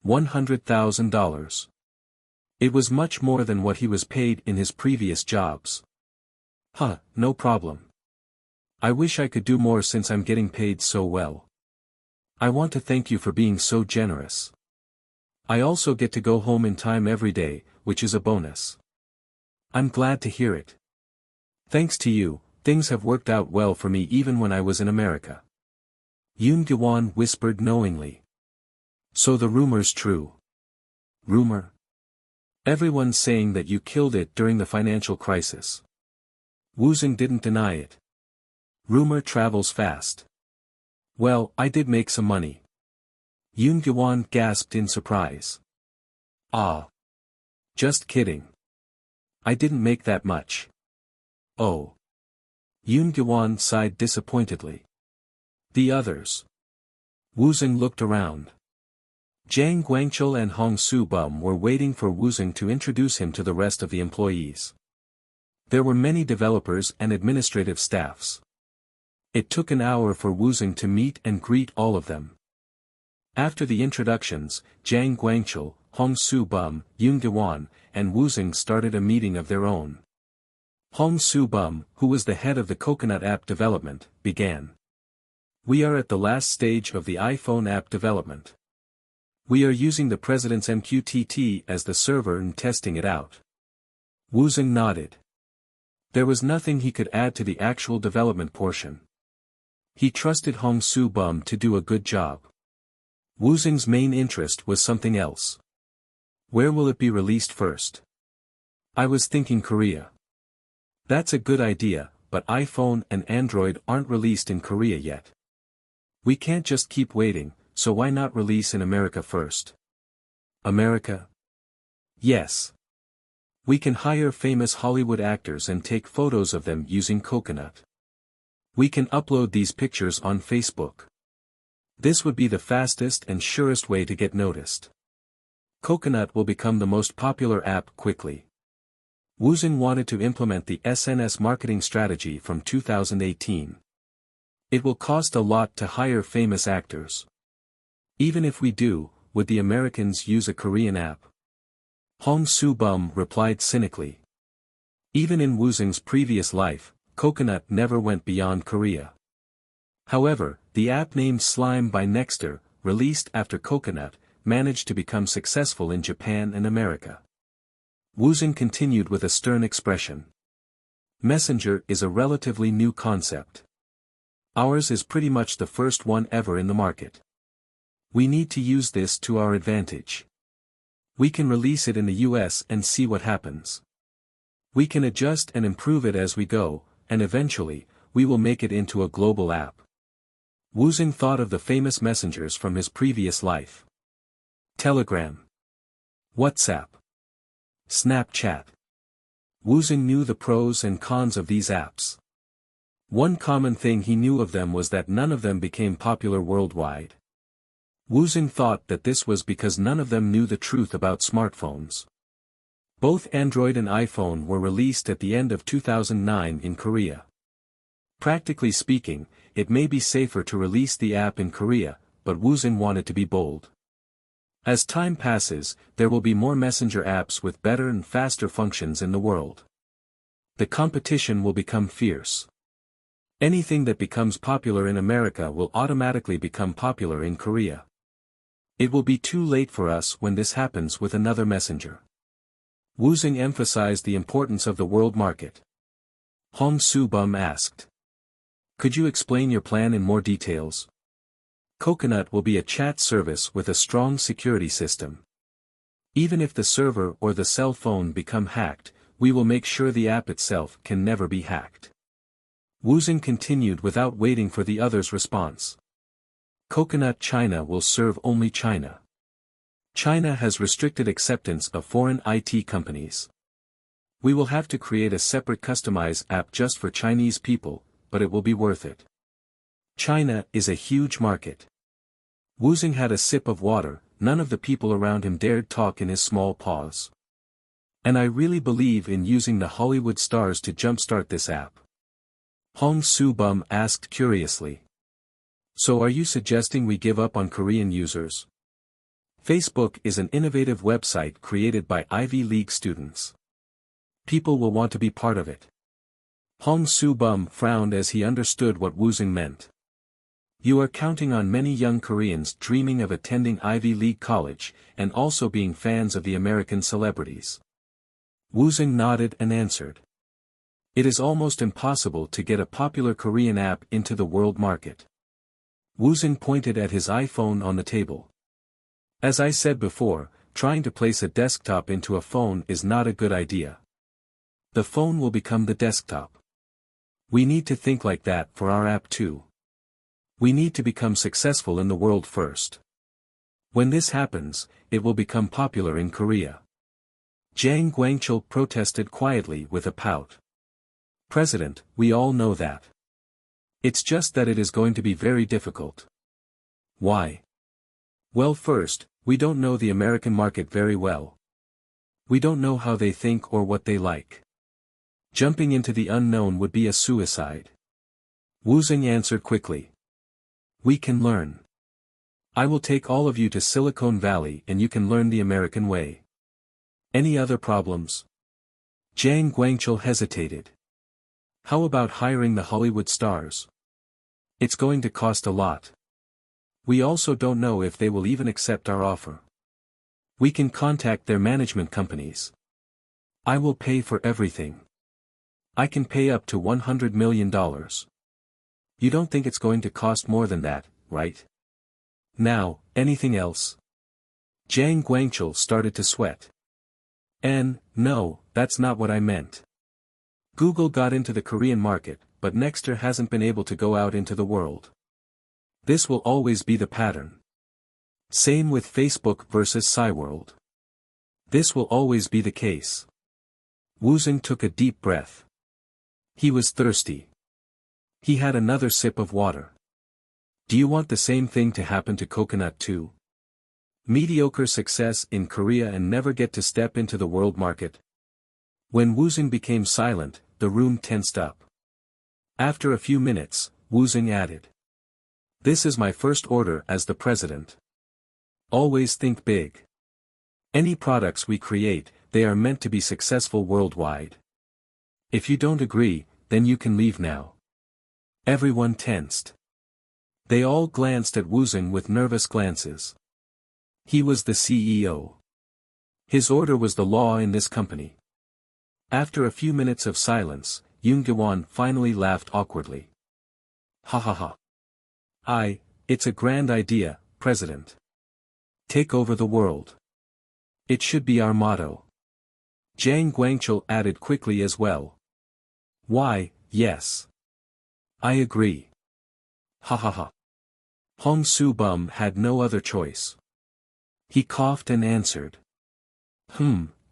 $100,000. It was much more than what he was paid in his previous jobs. No problem. I wish I could do more since I'm getting paid so well. I want to thank you for being so generous. I also get to go home in time every day, which is a bonus. I'm glad to hear it. Thanks to you, things have worked out well for me even when I was in America. Yoon Gi-won whispered knowingly. So the rumor's true. Rumor? Everyone's saying that you killed it during the financial crisis. Woosung didn't deny it. Rumor travels fast. Well, I did make some money. Yoon Gi-won gasped in surprise. Ah. Just kidding. I didn't make that much. Oh. Yoon Gi-won sighed disappointedly. The others. Woosung looked around. Jang Guangchul and Hong Soo-bum were waiting for Woosung to introduce him to the rest of the employees. There were many developers and administrative staffs. It took an hour for Woosung to meet and greet all of them. After the introductions, Jang Guangchul, Hong Soo-bum, Yoon Gi-won, and Woosung started a meeting of their own. Hong Soo-bum, who was the head of the Coconut app development, began. We are at the last stage of the iPhone app development. We are using the President's MQTT as the server and testing it out. Woosung nodded. There was nothing he could add to the actual development portion. He trusted Hong Soo-bum to do a good job. Woosung's main interest was something else. Where will it be released first? I was thinking Korea. That's a good idea, but iPhone and Android aren't released in Korea yet. We can't just keep waiting, so why not release in America first? America? Yes. We can hire famous Hollywood actors and take photos of them using Coconut. We can upload these pictures on Facebook. This would be the fastest and surest way to get noticed. Coconut will become the most popular app quickly. Woosung wanted to implement the SNS marketing strategy from 2018. It will cost a lot to hire famous actors. Even if we do, would the Americans use a Korean app? Hong Soo-bum replied cynically. Even in Woosung's previous life, Coconut never went beyond Korea. However, the app named Slime by Nexter, released after Coconut, managed to become successful in Japan and America. Woosung continued with a stern expression. Messenger is a relatively new concept. Ours is pretty much the first one ever in the market. We need to use this to our advantage. We can release it in the US and see what happens. We can adjust and improve it as we go, and eventually, we will make it into a global app. Woosung thought of the famous messengers from his previous life. Telegram. WhatsApp. Snapchat. Woosung knew the pros and cons of these apps. One common thing he knew of them was that none of them became popular worldwide. Woosung thought that this was because none of them knew the truth about smartphones. Both Android and iPhone were released at the end of 2009 in Korea. Practically speaking, it may be safer to release the app in Korea, but Woosung wanted to be bold. As time passes, there will be more messenger apps with better and faster functions in the world. The competition will become fierce. Anything that becomes popular in America will automatically become popular in Korea. It will be too late for us when this happens with another messenger. Woosung emphasized the importance of the world market. Hong Soo-bum asked. Could you explain your plan in more details? Coconut will be a chat service with a strong security system. Even if the server or the cell phone become hacked, we will make sure the app itself can never be hacked. Woosung continued without waiting for the others' response. Coconut China will serve only China. China has restricted acceptance of foreign IT companies. We will have to create a separate customized app just for Chinese people, but it will be worth it. China is a huge market. Woosung had a sip of water, none of the people around him dared talk in his small pause. And I really believe in using the Hollywood stars to jumpstart this app. Hong Soo-bum asked curiously. So are you suggesting we give up on Korean users? Facebook is an innovative website created by Ivy League students. People will want to be part of it. Hong Soo-bum frowned as he understood what Woosung meant. You are counting on many young Koreans dreaming of attending Ivy League college, and also being fans of the American celebrities. Woosung nodded and answered. It is almost impossible to get a popular Korean app into the world market. Woosung pointed at his iPhone on the table. As I said before, trying to place a desktop into a phone is not a good idea. The phone will become the desktop. We need to think like that for our app too. We need to become successful in the world first. When this happens, it will become popular in Korea. Jang Gwangchul protested quietly with a pout. President, we all know that. It's just that it is going to be very difficult. Why? Well, first, we don't know the American market very well. We don't know how they think or what they like. Jumping into the unknown would be a suicide. Woosung answered quickly. We can learn. I will take all of you to Silicon Valley and you can learn the American way. Any other problems? Jang Gwangchul hesitated. How about hiring the Hollywood stars? It's going to cost a lot. We also don't know if they will even accept our offer. We can contact their management companies. I will pay for everything. I can pay up to $100 million. You don't think it's going to cost more than that, right? Now, anything else? Jang Gwangchul started to sweat. No, that's not what I meant. Google got into the Korean market, but Nexter hasn't been able to go out into the world. This will always be the pattern. Same with Facebook versus Cyworld. This will always be the case. Woosung took a deep breath. He was thirsty. He had another sip of water. Do you want the same thing to happen to coconut too? Mediocre success in Korea and never get to step into the world market? When Woosung became silent, the room tensed up. After a few minutes, Woosung added. This is my first order as the president. Always think big. Any products we create, they are meant to be successful worldwide. If you don't agree, then you can leave now. Everyone tensed. They all glanced at Woosung with nervous glances. He was the CEO. His order was the law in this company. After a few minutes of silence, Yoon Gwon finally laughed awkwardly. Ha ha ha. It's a grand idea, President. Take over the world. It should be our motto. Jang Gwangchul added quickly as well. Why, yes. I agree. Ha ha ha. Hong Soo-bum had no other choice. He coughed and answered.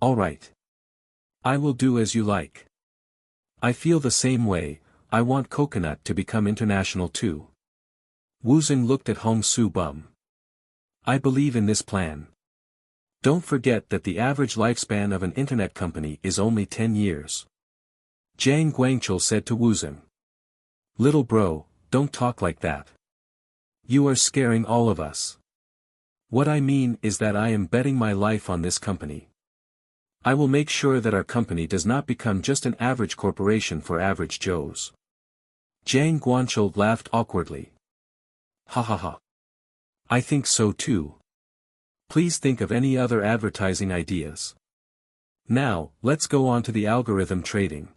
All right. I will do as you like. I feel the same way, I want coconut to become international too. Woosung looked at Hong Soo-bum. I believe in this plan. Don't forget that the average lifespan of an internet company is only 10 years. Jang Gwangchul said to Woosung. Little bro, don't talk like that. You are scaring all of us. What I mean is that I am betting my life on this company. I will make sure that our company does not become just an average corporation for average Joes. Jang Gwangchul laughed awkwardly. Ha ha ha. I think so too. Please think of any other advertising ideas. Now, let's go on to the algorithm trading.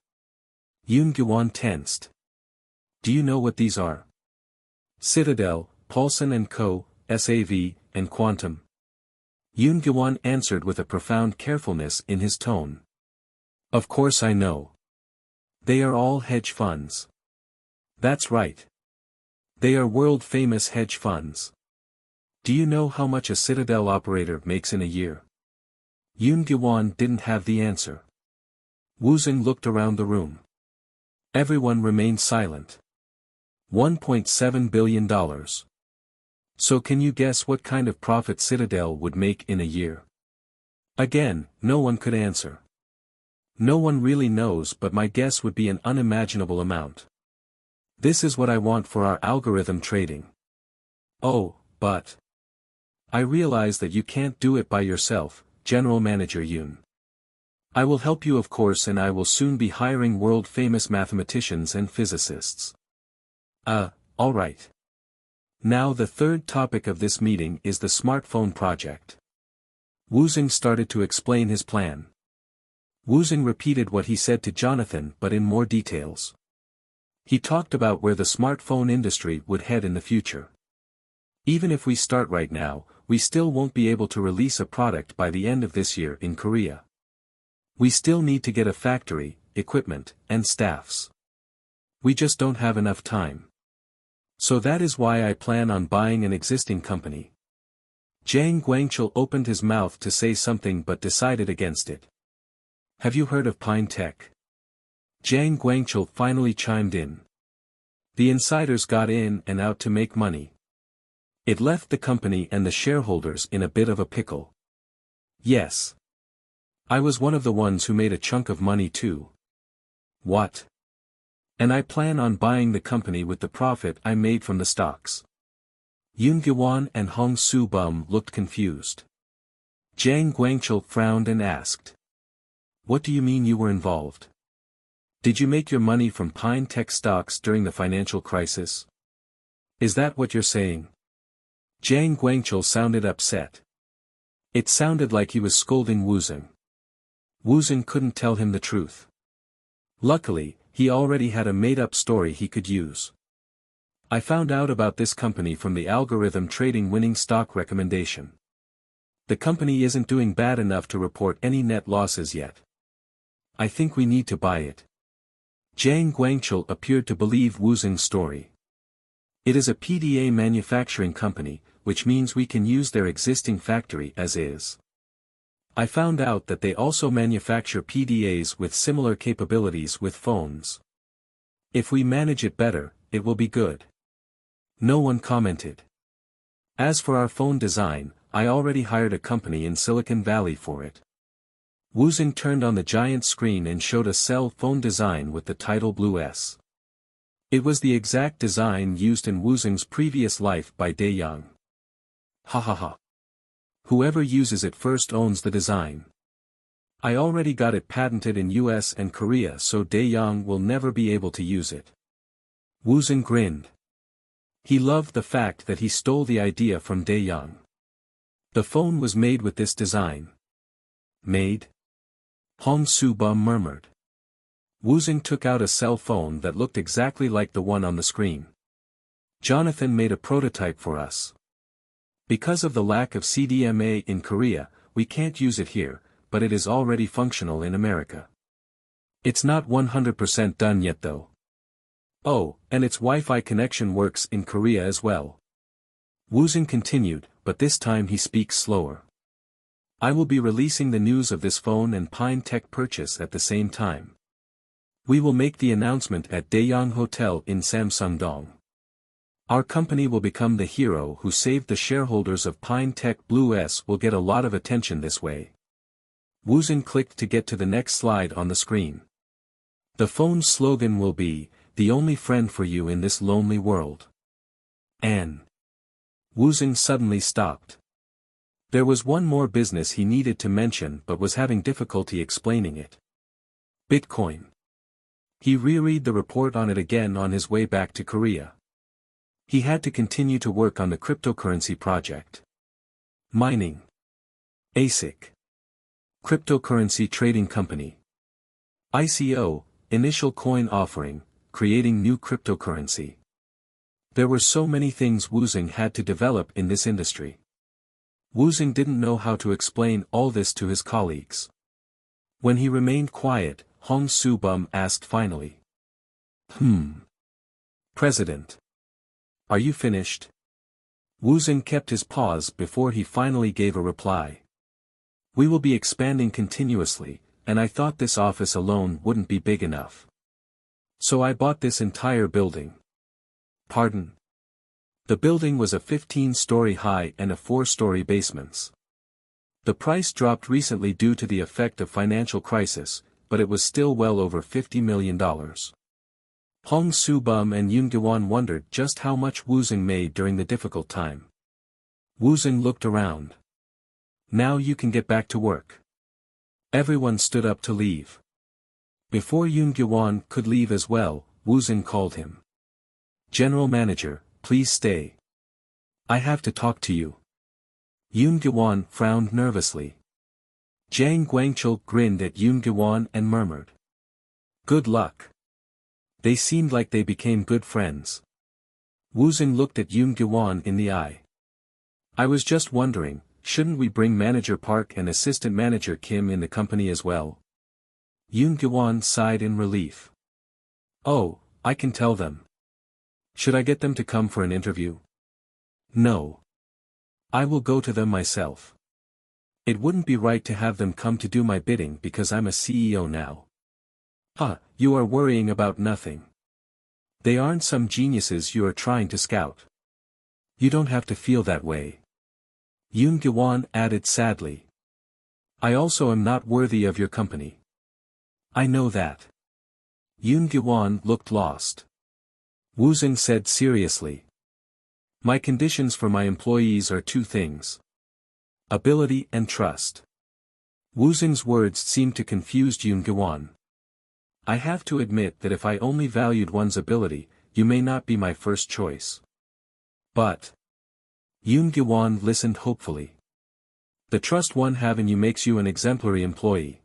Yoon Gwon tensed. Do you know what these are? Citadel, Paulson & Co., SAV, and Quantum. Yoon Gwon answered with a profound carefulness in his tone. Of course I know. They are all hedge funds. That's right. They are world-famous hedge funds. Do you know how much a Citadel operator makes in a year? Yoon Gwon didn't have the answer. Woosung looked around the room. Everyone remained silent. $1.7 billion. So can you guess what kind of profit Citadel would make in a year? Again, no one could answer. No one really knows, but my guess would be an unimaginable amount. This is what I want for our algorithm trading. Oh, but I realize that you can't do it by yourself, General Manager Yoon. I will help you of course, and I will soon be hiring world-famous mathematicians and physicists. Alright. Now the third topic of this meeting is the smartphone project. Woosung started to explain his plan. Woosung repeated what he said to Jonathan but in more details. He talked about where the smartphone industry would head in the future. Even if we start right now, we still won't be able to release a product by the end of this year in Korea. We still need to get a factory, equipment, and staffs. We just don't have enough time. So that is why I plan on buying an existing company. Jang Guangchul opened his mouth to say something but decided against it. Have you heard of Pine Tech? Jang Guangchul finally chimed in. The insiders got in and out to make money. It left the company and the shareholders in a bit of a pickle. Yes. I was one of the ones who made a chunk of money too. What? And I plan on buying the company with the profit I made from the stocks. Yoon Gi-won and Hong Soo-bum looked confused. Jang Guangchul frowned and asked. What do you mean you were involved? Did you make your money from Pine Tech stocks during the financial crisis? Is that what you're saying? Jang Guangchul sounded upset. It sounded like he was scolding Woosung. Woosung couldn't tell him the truth. Luckily, he already had a made-up story he could use. I found out about this company from the algorithm trading winning stock recommendation. The company isn't doing bad enough to report any net losses yet. I think we need to buy it. Jang Guangchul appeared to believe Woosung's story. It is a PDA manufacturing company, which means we can use their existing factory as is. I found out that they also manufacture PDAs with similar capabilities with phones. If we manage it better, it will be good. No one commented. As for our phone design, I already hired a company in Silicon Valley for it. Woosung turned on the giant screen and showed a cell phone design with the title Blue S. It was the exact design used in Woosung's previous life by Dae Young. Ha ha ha. Whoever uses it first owns the design. I already got it patented in US and Korea, so Dae Young will never be able to use it. Woosung grinned. He loved the fact that he stole the idea from Dae Young. The phone was made with this design. Made? Hong Soo-bum murmured. Woosung took out a cell phone that looked exactly like the one on the screen. Jonathan made a prototype for us. Because of the lack of CDMA in Korea, we can't use it here, but it is already functional in America. It's not 100% done yet though. Oh, and its Wi-Fi connection works in Korea as well. Woosung continued, but this time he speaks slower. I will be releasing the news of this phone and Pine Tech purchase at the same time. We will make the announcement at Daejeon Hotel in Samsung-dong. Our company will become the hero who saved the shareholders of Pine Tech. Blue S will get a lot of attention this way. Woosung clicked to get to the next slide on the screen. The phone's slogan will be, the only friend for you in this lonely world. Anne. Woosung suddenly stopped. There was one more business he needed to mention but was having difficulty explaining it. Bitcoin. He reread the report on it again on his way back to Korea. He had to continue to work on the cryptocurrency project. Mining. ASIC. Cryptocurrency Trading Company. ICO, Initial Coin Offering, creating new cryptocurrency. There were so many things Woosung had to develop in this industry. Woosung didn't know how to explain all this to his colleagues. When he remained quiet, Hong Soo-bum asked finally. President. Are you finished? Woosung kept his pause before he finally gave a reply. We will be expanding continuously, and I thought this office alone wouldn't be big enough. So I bought this entire building. Pardon? The building was a 15-story high and a 4-story basements. The price dropped recently due to the effect of financial crisis, but it was still well over $50 million. Hong Soo-bum and Yoon Gi-won wondered just how much Woosung made during the difficult time. Woosung looked around. Now you can get back to work. Everyone stood up to leave. Before Yoon Gyewon could leave as well, Woosung called him. General Manager, please stay. I have to talk to you. Yoon Gyewon frowned nervously. Jang Guangchul grinned at Yoon Gyewon and murmured. Good luck. They seemed like they became good friends. Woosung looked at Yoon Gyewon in the eye. I was just wondering, shouldn't we bring Manager Park and Assistant Manager Kim in the company as well? Yoon Gyewon sighed in relief. Oh, I can tell them. Should I get them to come for an interview? No. I will go to them myself. It wouldn't be right to have them come to do my bidding because I'm a CEO now. You are worrying about nothing. They aren't some geniuses you are trying to scout. You don't have to feel that way. Yoon Gyewon added sadly. I also am not worthy of your company. I know that. Yoon Gyewon looked lost. Woosung said seriously. My conditions for my employees are two things. Ability and trust. Woosung's words seemed to confuse Yoon Gyewon. I have to admit that if I only valued one's ability, you may not be my first choice. But. Yoon Gyewon listened hopefully. The trust one have in you makes you an exemplary employee.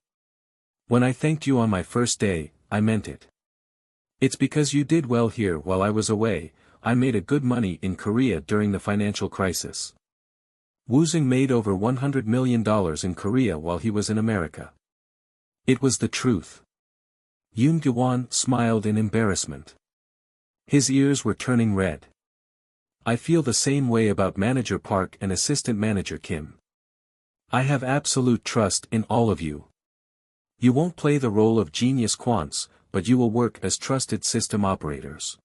When I thanked you on my first day, I meant it. It's because you did well here while I was away. I made a good money in Korea during the financial crisis. Woosung made over $100 million in Korea while he was in America. It was the truth. Yoon Gyewon smiled in embarrassment. His ears were turning red. I feel the same way about Manager Park and Assistant Manager Kim. I have absolute trust in all of you. You won't play the role of genius quants, but you will work as trusted system operators.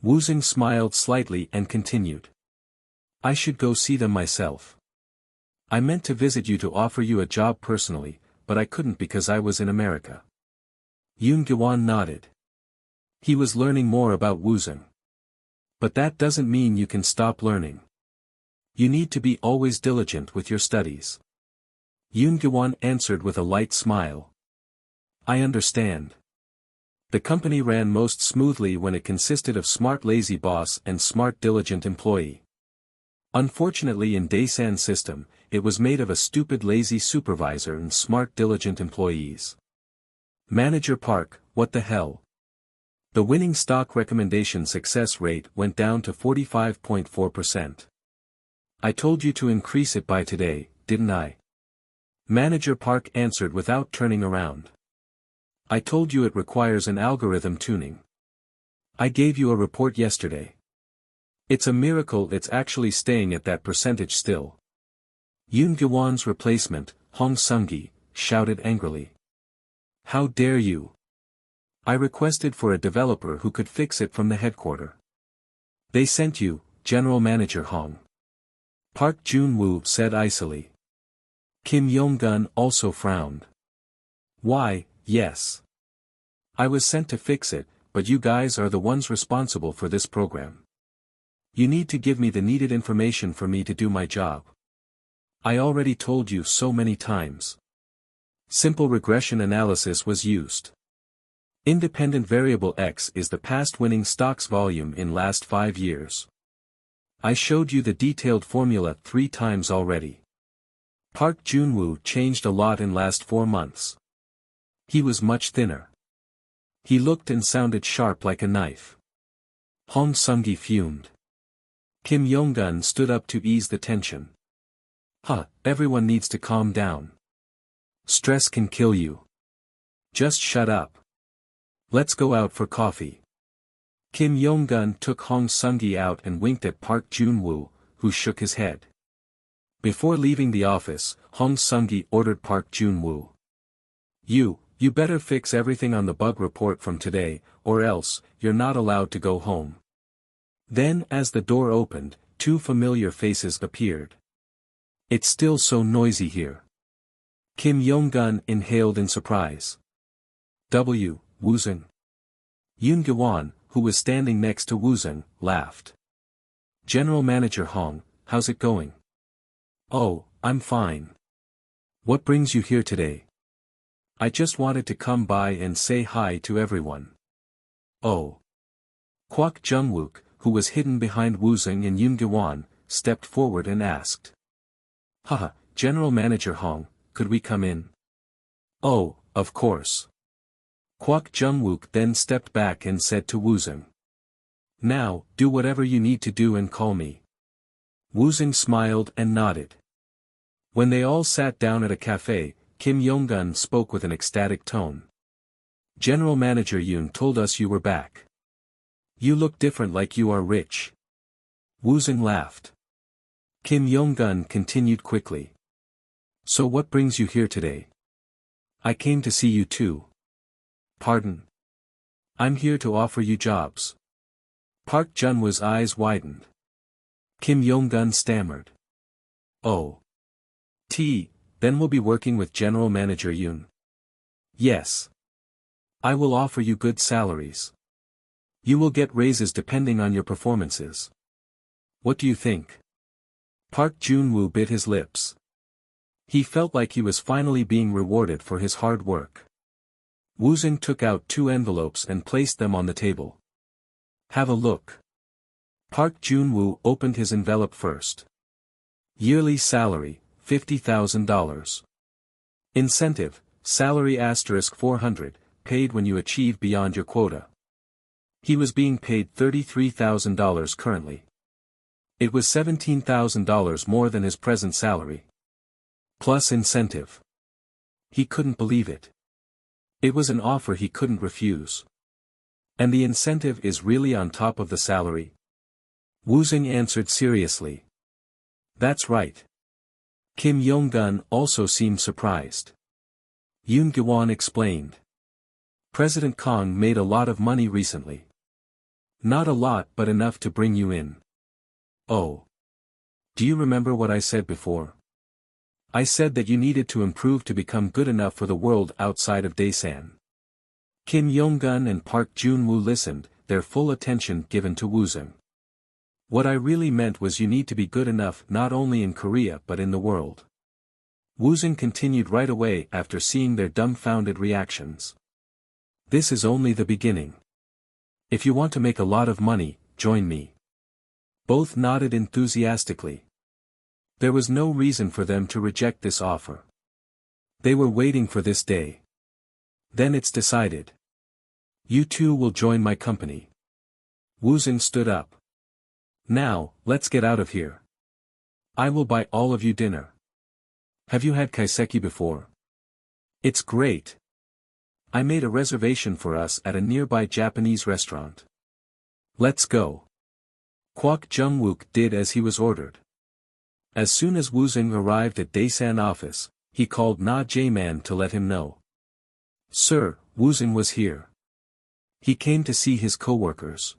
Woosung smiled slightly and continued. I should go see them myself. I meant to visit you to offer you a job personally, but I couldn't because I was in America. Yoon Gyewon nodded. He was learning more about Woosung. But that doesn't mean you can stop learning. You need to be always diligent with your studies. Yoon Gyewon answered with a light smile. I understand. The company ran most smoothly when it consisted of smart lazy boss and smart diligent employee. Unfortunately in Daesan's system, it was made of a stupid lazy supervisor and smart diligent employees. Manager Park, what the hell? The winning stock recommendation success rate went down to 45.4%. I told you to increase it by today, didn't I? Manager Park answered without turning around. I told you it requires an algorithm tuning. I gave you a report yesterday. It's a miracle it's actually staying at that percentage still. Yoon Gyewon's replacement, Hong Sung-gi, shouted angrily. How dare you? I requested for a developer who could fix it from the headquarters. They sent you, General Manager Hong. Park Jun-woo said icily. Kim Yong-gun also frowned. Why, yes. I was sent to fix it, but you guys are the ones responsible for this program. You need to give me the needed information for me to do my job. I already told you so many times. Simple regression analysis was used. Independent variable X is the past winning stocks volume in last 5 years. I showed you the detailed formula 3 times already. Park Jun-woo changed a lot in last 4 months. He was much thinner. He looked and sounded sharp like a knife. Hong Sung-gi fumed. Kim Yong-gun stood up to ease the tension. Everyone needs to calm down. Stress can kill you. Just shut up. Let's go out for coffee. Kim Yong-gun took Hong Sung-gi out and winked at Park Jun-woo, who shook his head. Before leaving the office, Hong Sung-gi ordered Park Jun-woo. You better fix everything on the bug report from today, or else, you're not allowed to go home. Then as the door opened, 2 familiar faces appeared. It's still so noisy here. Kim Yong-gun inhaled in surprise. Woosung. Yoon Gyewon, who was standing next to Woosung, laughed. General Manager Hong, how's it going? Oh, I'm fine. What brings you here today? I just wanted to come by and say hi to everyone. Oh. Kwok Jung-wook, who was hidden behind Woosung and Yoon Gi-won, stepped forward and asked. Haha, General Manager Hong, could we come in? Oh, of course. Kwok Jung-wook then stepped back and said to Woosung. Now, do whatever you need to do and call me. Woosung smiled and nodded. When they all sat down at a cafe, Kim Yong-gun spoke with an ecstatic tone. General Manager Yoon told us you were back. You look different, like you are rich. Woosung laughed. Kim Yong-gun continued quickly. So what brings you here today? I came to see you too. Pardon? I'm here to offer you jobs. Park Junwa's eyes widened. Kim Yong-gun stammered. Oh. Then we'll be working with General Manager Yoon. Yes. I will offer you good salaries. You will get raises depending on your performances. What do you think? Park Jun-woo bit his lips. He felt like he was finally being rewarded for his hard work. Woosung took out 2 envelopes and placed them on the table. Have a look. Park Jun-woo opened his envelope first. Yearly salary, $50,000. Incentive, salary *400, paid when you achieve beyond your quota. He was being paid $33,000 currently. It was $17,000 more than his present salary. Plus incentive. He couldn't believe it. It was an offer he couldn't refuse. And the incentive is really on top of the salary? Woosung answered seriously. That's right. Kim Yong-gun also seemed surprised. Yoon Gi-won explained. President Kang made a lot of money recently. Not a lot, but enough to bring you in. Oh. Do you remember what I said before? I said that you needed to improve to become good enough for the world outside of Daesan. Kim Yong-gun and Park Jun-woo listened, their full attention given to Woosung. What I really meant was you need to be good enough not only in Korea but in the world. Woosung continued right away after seeing their dumbfounded reactions. This is only the beginning. If you want to make a lot of money, join me. Both nodded enthusiastically. There was no reason for them to reject this offer. They were waiting for this day. Then it's decided. You two will join my company. Woosung stood up. Now, let's get out of here. I will buy all of you dinner. Have you had kaiseki before? It's great. I made a reservation for us at a nearby Japanese restaurant. Let's go. Kwok Jung-wook did as he was ordered. As soon as Woosung arrived at Daesan office, he called Na Jae-man to let him know. Sir, Woosung was here. He came to see his co-workers.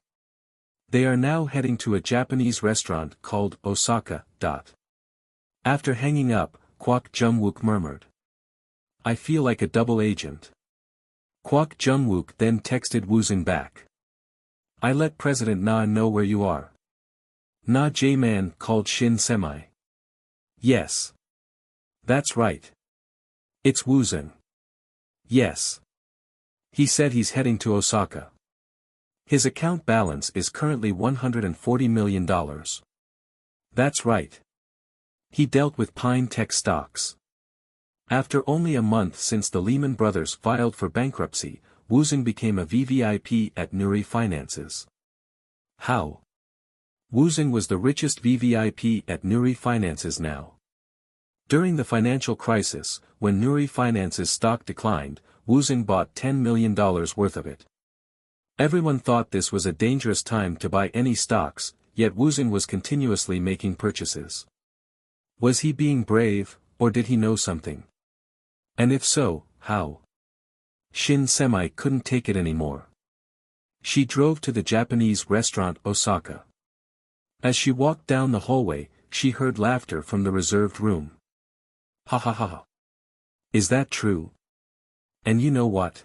They are now heading to a Japanese restaurant called Osaka. After hanging up, Kwok Jung-wook murmured. I feel like a double agent. Kwok Jung-wook then texted Woosung back. I let President Na know where you are. Na Jae-man called Shin Semi. Yes. That's right. It's Woosung. Yes. He said he's heading to Osaka. His account balance is currently $140 million. That's right. He dealt with Pine Tech stocks. After only a month since the Lehman Brothers filed for bankruptcy, Woosung became a VVIP at Nuri Finances. How? Woosung was the richest VVIP at Nuri Finances now. During the financial crisis, when Nuri Finances stock declined, Woosung bought $10 million worth of it. Everyone thought this was a dangerous time to buy any stocks, yet Woosung was continuously making purchases. Was he being brave, or did he know something? And if so, how? Shin Semi couldn't take it anymore. She drove to the Japanese restaurant Osaka. As she walked down the hallway, she heard laughter from the reserved room. Ha ha ha. Is that true? And you know what?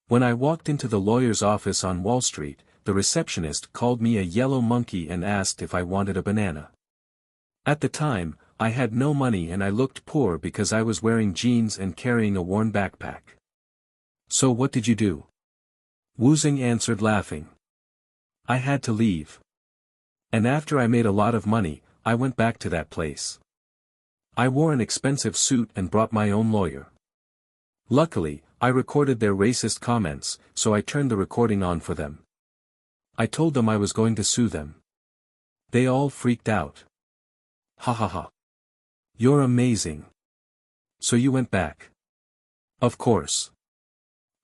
When I walked into the lawyer's office on Wall Street, the receptionist called me a yellow monkey and asked if I wanted a banana. At the time, I had no money and I looked poor because I was wearing jeans and carrying a worn backpack. So what did you do? Woosung answered laughing. I had to leave. And after I made a lot of money, I went back to that place. I wore an expensive suit and brought my own lawyer. Luckily, I recorded their racist comments, so I turned the recording on for them. I told them I was going to sue them. They all freaked out. Ha ha ha. You're amazing. So you went back? Of course.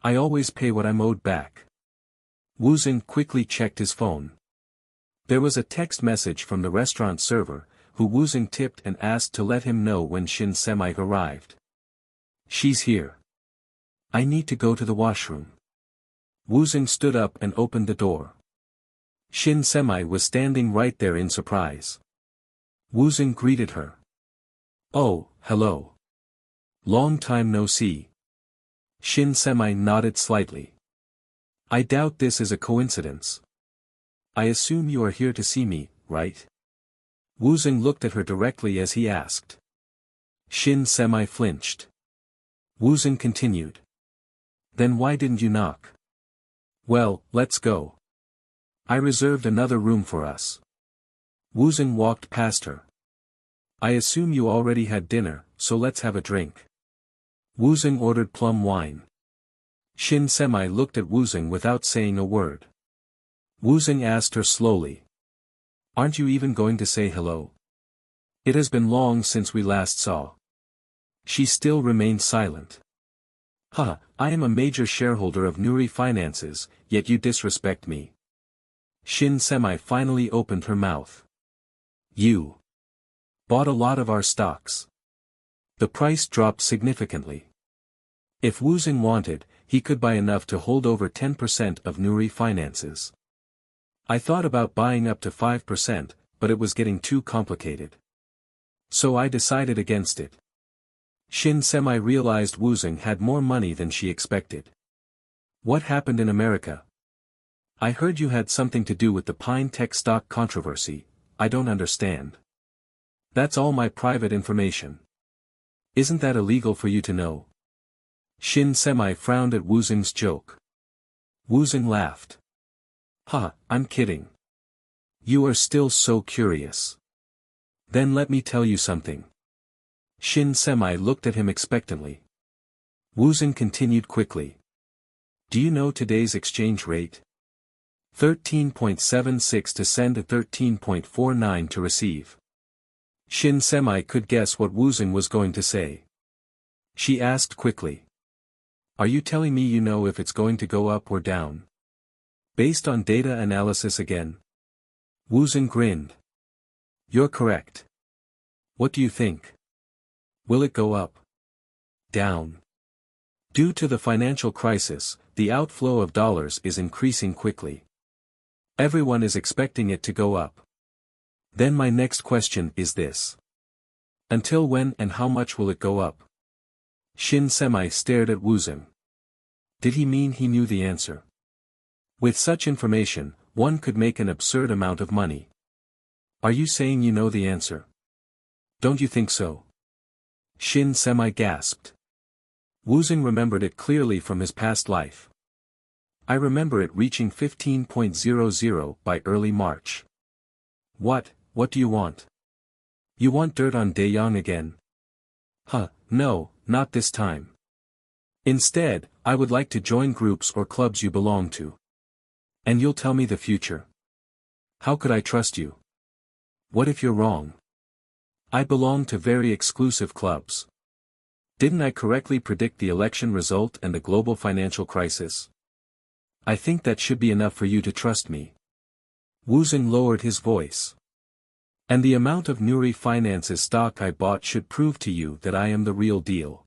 I always pay what I'm owed back. Woosung quickly checked his phone. There was a text message from the restaurant server, who Woosung tipped and asked to let him know when Shin Semi arrived. She's here. I need to go to the washroom. Woosung stood up and opened the door. Shin Semi was standing right there in surprise. Woosung greeted her. Oh, hello. Long time no see. Shin Semi nodded slightly. I doubt this is a coincidence. I assume you are here to see me, right? Woosung looked at her directly as he asked. Shin Semi flinched. Woosung continued. Then why didn't you knock? Well, let's go. I reserved another room for us. Woosung walked past her. I assume you already had dinner, so let's have a drink. Woosung ordered plum wine. Shin Semi looked at Woosung without saying a word. Woosung asked her slowly. Aren't you even going to say hello? It has been long since we last saw. She still remained silent. Huh, I am a major shareholder of Nuri Finances, yet you disrespect me. Shin Semi finally opened her mouth. You bought a lot of our stocks. The price dropped significantly. If Woosung wanted, he could buy enough to hold over 10% of Nuri Finances. I thought about buying up to 5%, but it was getting too complicated. So I decided against it. Shin Semi realized Woosung had more money than she expected. What happened in America? I heard you had something to do with the Pine Tech stock controversy. I don't understand. That's all my private information. Isn't that illegal for you to know? Shin Semi frowned at Woosung's joke. Woosung laughed. Ha, I'm kidding. You are still so curious. Then let me tell you something. Shin Semi looked at him expectantly. Woosung continued quickly. Do you know today's exchange rate? 13.76 to send and 13.49 to receive. Shin Semi could guess what Woosung was going to say. She asked quickly. Are you telling me you know if it's going to go up or down? Based on data analysis again? Woosung grinned. You're correct. What do you think? Will it go up? Down? Due to the financial crisis, the outflow of dollars is increasing quickly. Everyone is expecting it to go up. Then my next question is this. Until when and how much will it go up? Shin Semi stared at Woosung. Did he mean he knew the answer? With such information, one could make an absurd amount of money. Are you saying you know the answer? Don't you think so? Shin Semi gasped. Woosung remembered it clearly from his past life. I remember it reaching 15.00 by early March. What do you want? You want dirt on Daeyoung again? Huh, no, not this time. Instead, I would like to join groups or clubs you belong to. And you'll tell me the future. How could I trust you? What if you're wrong? I belong to very exclusive clubs. Didn't I correctly predict the election result and the global financial crisis? I think that should be enough for you to trust me. Woosung lowered his voice. And the amount of Nuri Finances stock I bought should prove to you that I am the real deal.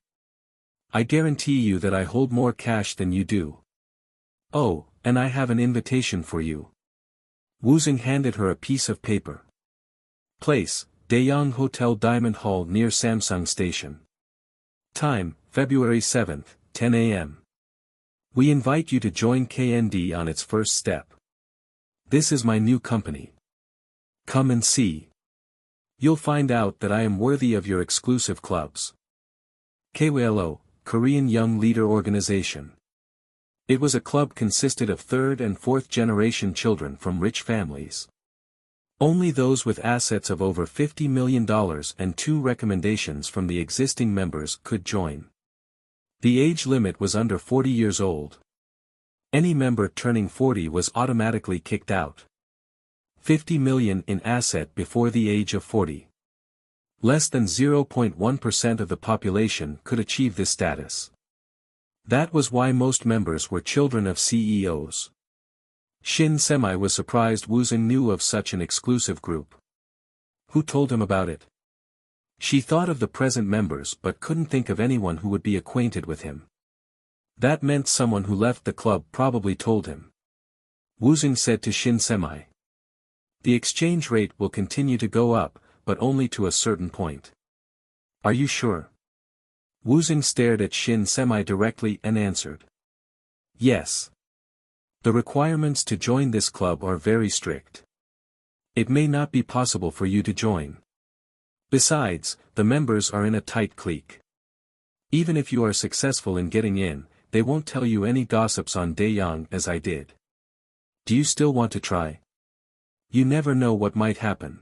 I guarantee you that I hold more cash than you do. Oh, and I have an invitation for you. Woosung handed her a piece of paper. Place, Daeyoung Hotel Diamond Hall near Samsung Station. Time, February 7th, 10 a.m. We invite you to join KND on its first step. This is my new company. Come and see. You'll find out that I am worthy of your exclusive clubs. KWLO, Korean Young Leader Organization. It was a club consisted of third and fourth generation children from rich families. Only those with assets of over $50 million and 2 recommendations from the existing members could join. The age limit was under 40 years old. Any member turning 40 was automatically kicked out. 50 million in asset before the age of 40. Less than 0.1% of the population could achieve this status. That was why most members were children of CEOs. Shin Semi was surprised Woosung knew of such an exclusive group. Who told him about it? She thought of the present members but couldn't think of anyone who would be acquainted with him. That meant someone who left the club probably told him. Woosung said to Shin Semi. The exchange rate will continue to go up, but only to a certain point. Are you sure? Woosung stared at Shin Semi directly and answered. Yes. The requirements to join this club are very strict. It may not be possible for you to join. Besides, the members are in a tight clique. Even if you are successful in getting in, they won't tell you any gossips on Daeyoung as I did. Do you still want to try? You never know what might happen.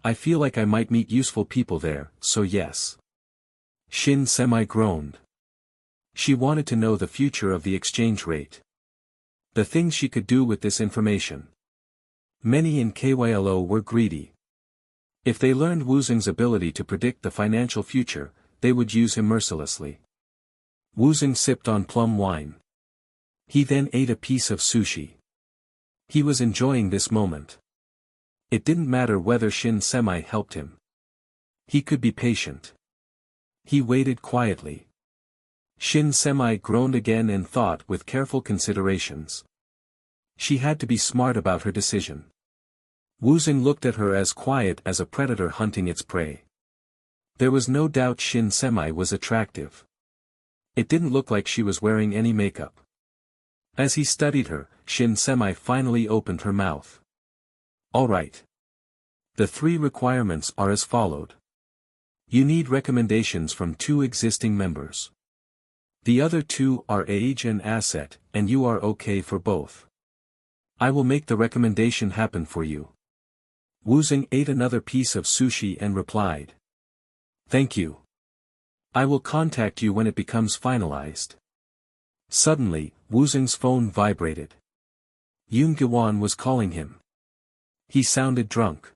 I feel like I might meet useful people there, so yes. Shin Semi groaned. She wanted to know the future of the exchange rate. The things she could do with this information. Many in KYLO were greedy. If they learned Woosung's ability to predict the financial future, they would use him mercilessly. Woosung sipped on plum wine. He then ate a piece of sushi. He was enjoying this moment. It didn't matter whether Shin Semi helped him. He could be patient. He waited quietly. Shin Semi groaned again and thought with careful considerations. She had to be smart about her decision. Woosung looked at her as quiet as a predator hunting its prey. There was no doubt Shin Semi was attractive. It didn't look like she was wearing any makeup. As he studied her, Shin Semi finally opened her mouth. All right. The 3 requirements are as followed. You need recommendations from 2 existing members. The other 2 are age and asset, and you are okay for both. I will make the recommendation happen for you. Woosung ate another piece of sushi and replied. Thank you. I will contact you when it becomes finalized. Suddenly, Woosung's phone vibrated. Yoon Gwon was calling him. He sounded drunk.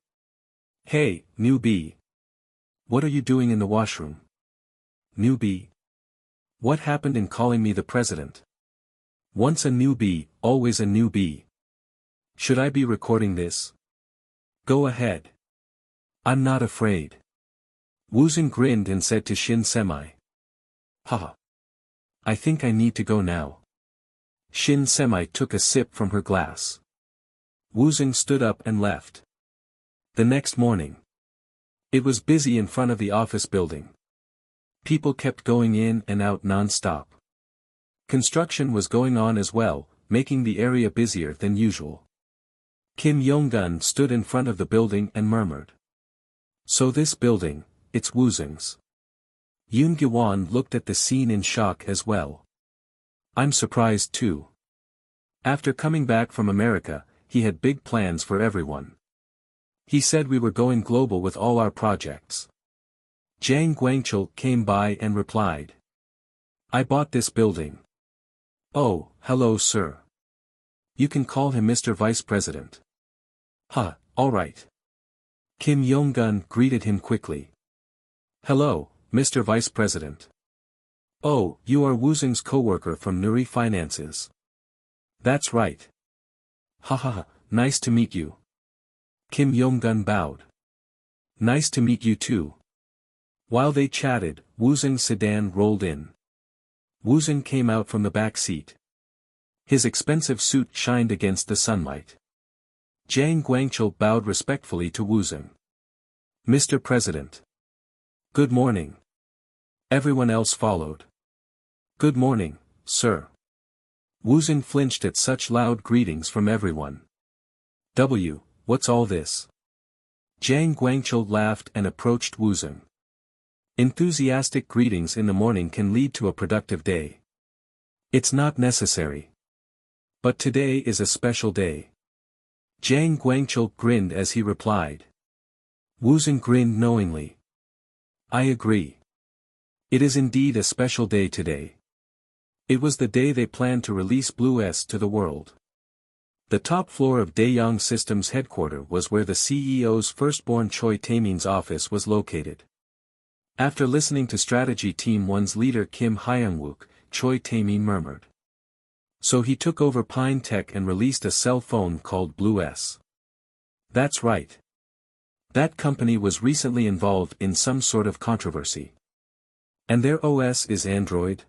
Hey, newbie. What are you doing in the washroom? Newbie. What happened in calling me the president? Once a newbie, always a newbie. Should I be recording this? Go ahead. I'm not afraid. Woosung grinned and said to Shin Semi. Haha. I think I need to go now. Shin Semi took a sip from her glass. Woosung stood up and left. The next morning. It was busy in front of the office building. People kept going in and out non-stop. Construction was going on as well, making the area busier than usual. Kim Yong-gun stood in front of the building and murmured. So this building, it's Woosung's. Yoon Gwon looked at the scene in shock as well. I'm surprised too. After coming back from America, he had big plans for everyone. He said we were going global with all our projects. Jang Guangchul came by and replied. I bought this building. Oh, hello sir. You can call him Mr. Vice President. Huh, alright. Kim Yong-gun greeted him quickly. Hello, Mr. Vice President. Oh, you are Woosung's co-worker from Nuri Finances. That's right. Haha, nice to meet you. Kim Yong-gun bowed. Nice to meet you too. While they chatted, Woosung's sedan rolled in. Woosung came out from the back seat. His expensive suit shined against the sunlight. Jang Guangchul bowed respectfully to Woosung. Mr. President. Good morning. Everyone else followed. Good morning, sir. Woosung flinched at such loud greetings from everyone. What's all this? Jiang Guangqiu laughed and approached Woosung. Enthusiastic greetings in the morning can lead to a productive day. It's not necessary. But today is a special day. Jiang Guangqiu grinned as he replied. Woosung grinned knowingly. I agree. It is indeed a special day today. It was the day they planned to release Blue S to the world. The top floor of Daeyang Systems headquarters was where the CEO's firstborn Choi Taemin's office was located. After listening to Strategy Team 1's leader Kim Hyung-wook, Choi Taemin murmured. So he took over Pine Tech and released a cell phone called Blue S. That's right. That company was recently involved in some sort of controversy. And their OS is Android?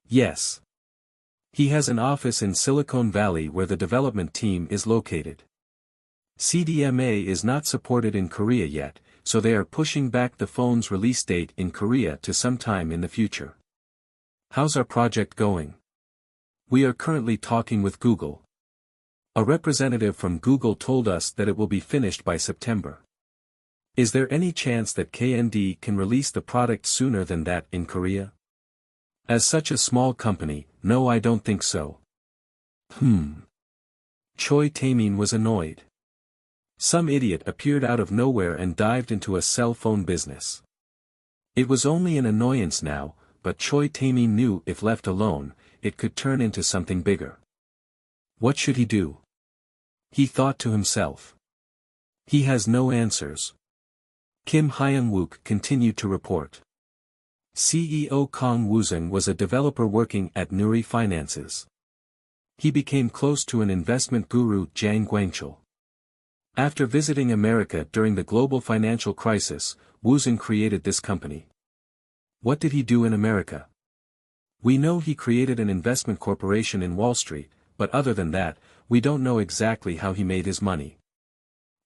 Yes. He has an office in Silicon Valley where the development team is located. CDMA is not supported in Korea yet, so they are pushing back the phone's release date in Korea to sometime in the future. How's our project going? We are currently talking with Google. A representative from Google told us that it will be finished by September. Is there any chance that KND can release the product sooner than that in Korea? As such a small company, no, I don't think so. Choi Taemin was annoyed. Some idiot appeared out of nowhere and dived into a cell phone business. It was only an annoyance now, but Choi Taemin knew if left alone, it could turn into something bigger. What should he do? He thought to himself. He has no answers. Kim Hyung-wook continued to report. CEO Kang Woosung was a developer working at Nuri Finances. He became close to an investment guru Jiang Guangqiu. After visiting America during the global financial crisis, Woosung created this company. What did he do in America? We know he created an investment corporation in Wall Street, but other than that, we don't know exactly how he made his money.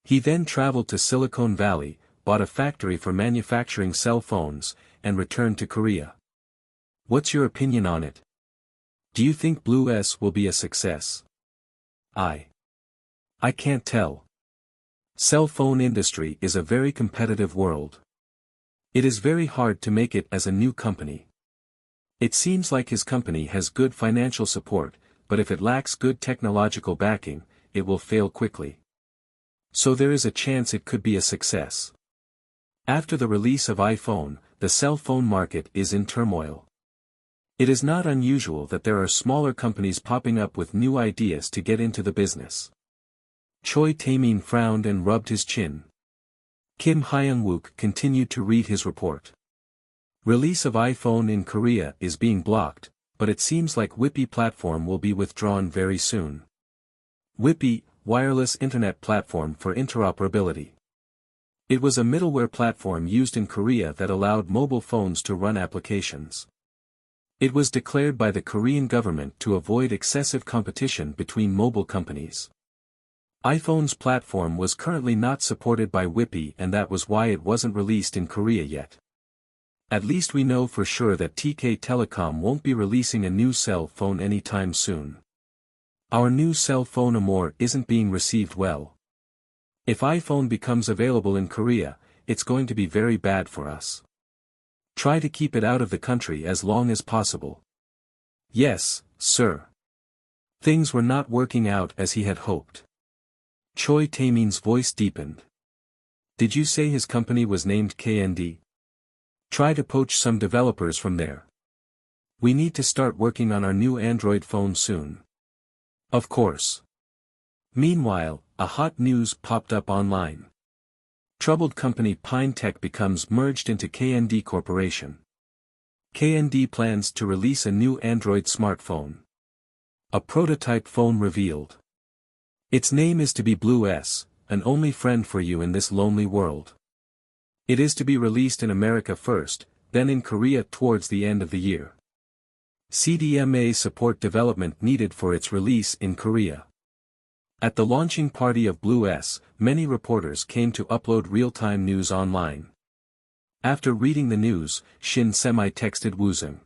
He then traveled to Silicon Valley, bought a factory for manufacturing cell phones, and returned to Korea. What's your opinion on it? Do you think Blue S will be a success? I can't tell. Cell phone industry is a very competitive world. It is very hard to make it as a new company. It seems like his company has good financial support, but if it lacks good technological backing, it will fail quickly. So there is a chance it could be a success. After the release of iPhone, the cell phone market is in turmoil. It is not unusual that there are smaller companies popping up with new ideas to get into the business. Choi Taemin frowned and rubbed his chin. Kim Hyung-wook continued to read his report. Release of iPhone in Korea is being blocked, but it seems like Whippy platform will be withdrawn very soon. Whippy, wireless internet platform for interoperability. It was a middleware platform used in Korea that allowed mobile phones to run applications. It was declared by the Korean government to avoid excessive competition between mobile companies. iPhone's platform was currently not supported by Whippy, and that was why it wasn't released in Korea yet. At least we know for sure that TK Telecom won't be releasing a new cell phone anytime soon. Our new cell phone Amore isn't being received well. If iPhone becomes available in Korea, it's going to be very bad for us. Try to keep it out of the country as long as possible. Yes, sir. Things were not working out as he had hoped. Choi Taemin's voice deepened. Did you say his company was named KND? Try to poach some developers from there. We need to start working on our new Android phone soon. Of course. Meanwhile, a hot news popped up online. Troubled company Pine Tech becomes merged into KND Corporation. KND plans to release a new Android smartphone. A prototype phone revealed. Its name is to be Blue S, an only friend for you in this lonely world. It is to be released in America first, then in Korea towards the end of the year. CDMA support development needed for its release in Korea. At the launching party of Blue S, many reporters came to upload real-time news online. After reading the news, Shin Semi texted Woosung.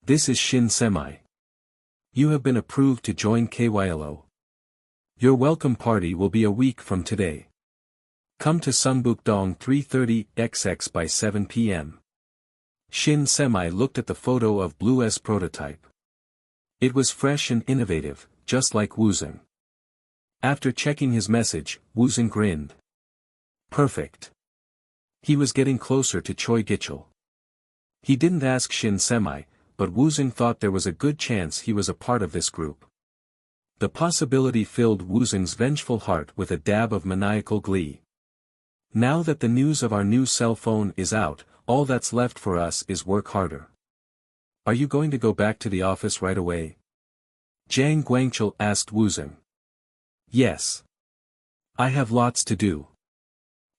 This is Shin Semi. You have been approved to join KYLO. Your welcome party will be a week from today. Come to Sungbukdong 330XX by 7 p.m. Shin Semi looked at the photo of Blue's prototype. It was fresh and innovative, just like Woosung. After checking his message, Woosung grinned. Perfect. He was getting closer to Choi Gichul. He didn't ask Shin Semi, but Woosung thought there was a good chance he was a part of this group. The possibility filled Woosung's vengeful heart with a dab of maniacal glee. Now that the news of our new cell phone is out, all that's left for us is work harder. Are you going to go back to the office right away? Jang Guangchul asked Woosung. Yes. I have lots to do.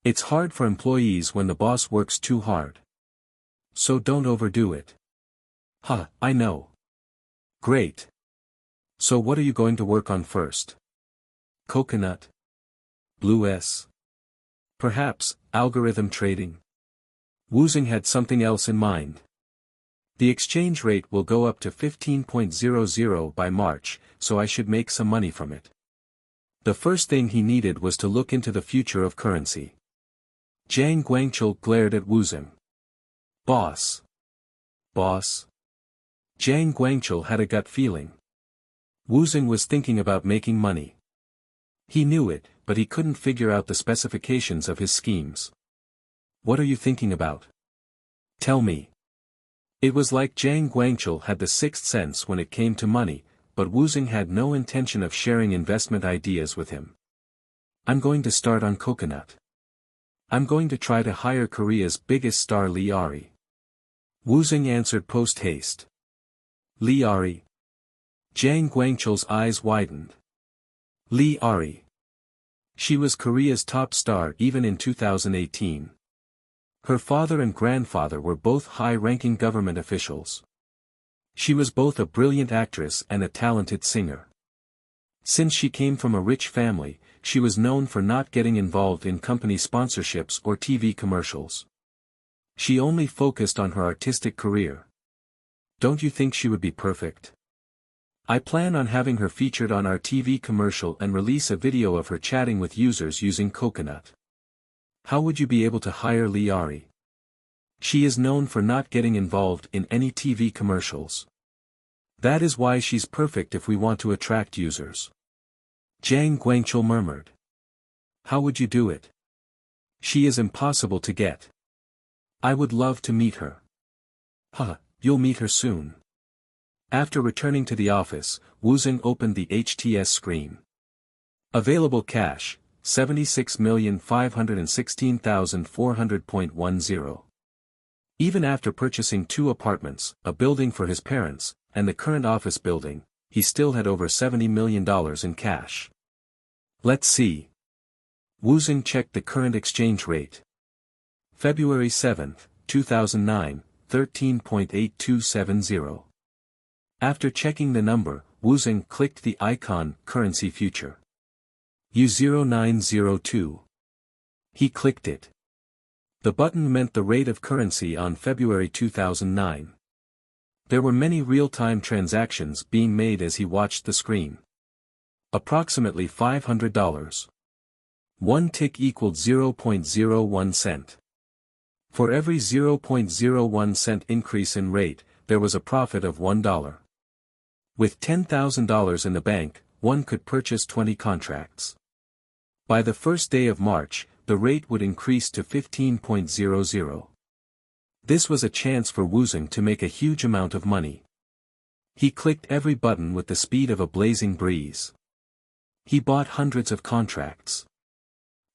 It's hard for employees when the boss works too hard. So don't overdo it. Huh, I know. Great. So what are you going to work on first? Coconut? Blue S? Perhaps, algorithm trading? Woosung had something else in mind. The exchange rate will go up to 15.00 by March, so I should make some money from it. The first thing he needed was to look into the future of currency. Jang Guangchul glared at Woosung. Boss. Boss? Jang Guangchul had a gut feeling. Woosung was thinking about making money. He knew it, but he couldn't figure out the specifications of his schemes. What are you thinking about? Tell me. It was like Jang Guangchul had the sixth sense when it came to money, but Woosung had no intention of sharing investment ideas with him. I'm going to start on coconut. I'm going to try to hire Korea's biggest star Lee Ari. Woosung answered post-haste. Lee Ari. Jang Guangchul's eyes widened. Lee Ari. She was Korea's top star even in 2018. Her father and grandfather were both high-ranking government officials. She was both a brilliant actress and a talented singer. Since she came from a rich family, she was known for not getting involved in company sponsorships or TV commercials. She only focused on her artistic career. Don't you think she would be perfect? I plan on having her featured on our TV commercial and release a video of her chatting with users using Coconut. How would you be able to hire Lee Ari? She is known for not getting involved in any TV commercials. That is why she's perfect if we want to attract users. Jang Guangchul murmured. How would you do it? She is impossible to get. I would love to meet her. Huh, you'll meet her soon. After returning to the office, Woosung opened the HTS screen. Available cash, 76,516,400.10. Even after purchasing 2 apartments, a building for his parents, and the current office building, he still had over $70 million in cash. Let's see. Woosung checked the current exchange rate. February 7, 2009, 13.8270. After checking the number, Woosung clicked the icon Currency Future. U0902. He clicked it. The button meant the rate of currency on February 2009. There were many real-time transactions being made as he watched the screen. Approximately $500. 1 tick equaled 0.01 cent. For every 0.01 cent increase in rate, there was a profit of $1. With $10,000 in the bank, one could purchase 20 contracts. By the first day of March, the rate would increase to 15.00. This was a chance for Woosung to make a huge amount of money. He clicked every button with the speed of a blazing breeze. He bought hundreds of contracts.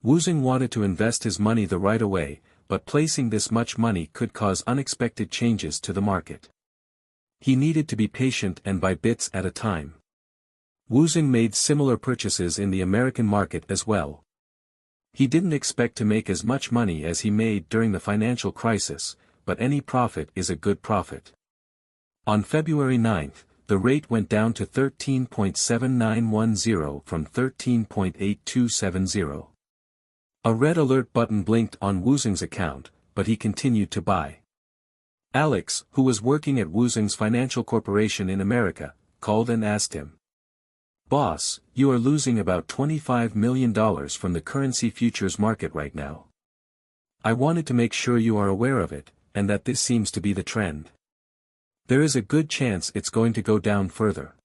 Woosung wanted to invest his money the right away, but placing this much money could cause unexpected changes to the market. He needed to be patient and buy bits at a time. Woosung made similar purchases in the American market as well. He didn't expect to make as much money as he made during the financial crisis, but any profit is a good profit. On February 9, the rate went down to 13.7910 from 13.8270. A red alert button blinked on Woosung's account, but he continued to buy. Alex, who was working at Woosung's financial corporation in America, called and asked him. Boss, you are losing about $25 million from the currency futures market right now. I wanted to make sure you are aware of it, and that this seems to be the trend. There is a good chance it's going to go down further.